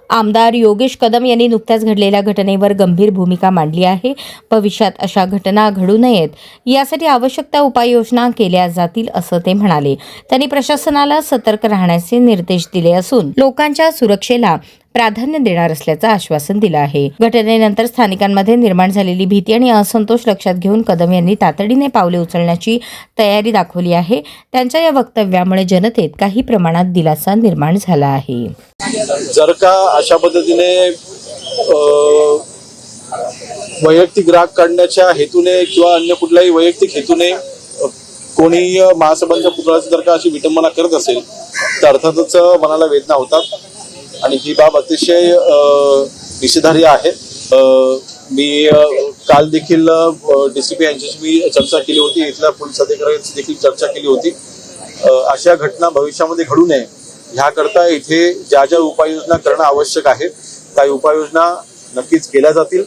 आमदार योगेश कदम यांनी नुकत्याच घडलेल्या घटनेवर गंभीर भूमिका मांडली आहे। भविष्यात अशा घटना घडू नयेत यासाठी आवश्यक त्या उपाययोजना केल्या जातील असं ते म्हणाले। त्यांनी प्रशासनाला सतर्क राहण्याचे निर्देश दिले असून लोकांच्या सुरक्षेला प्राधान्य देणार असल्याचं आश्वासन दिलं आहे। घटनेनंतर स्थानिकांमध्ये निर्माण झालेली भीती आणि असंतोष लक्षात घेऊन कदम यांनी तातडीने पावले उचलण्याची तयारी दाखवली आहे। त्यांच्या या वक्तव्यामुळे जनतेत काही प्रमाणात दिलासा निर्माण झाला आहे। जर का अशा पद्धतीने वैयक्तिक राग काढण्याच्या हेतूने किंवा अन्य कुठल्याही वैयक्तिक हेतूने कोणी महासभांच्या पुतळ्याची जर का अशी विटंबना करत असेल तर अर्थातच मनाला वेदना होतात आणि ही बाब अतिशय निषेधार्ह आहे। मी काल देखील DCP यांच्याशी मी चर्चा केली होती, इथल्या पोलीस अधिकाऱ्यांची देखील चर्चा केली होती। अशा घटना भविष्यामध्ये घडू नये ह्याकरता इथे ज्या ज्या उपाययोजना करणं आवश्यक आहे त्या उपाययोजना नक्कीच केल्या जातील।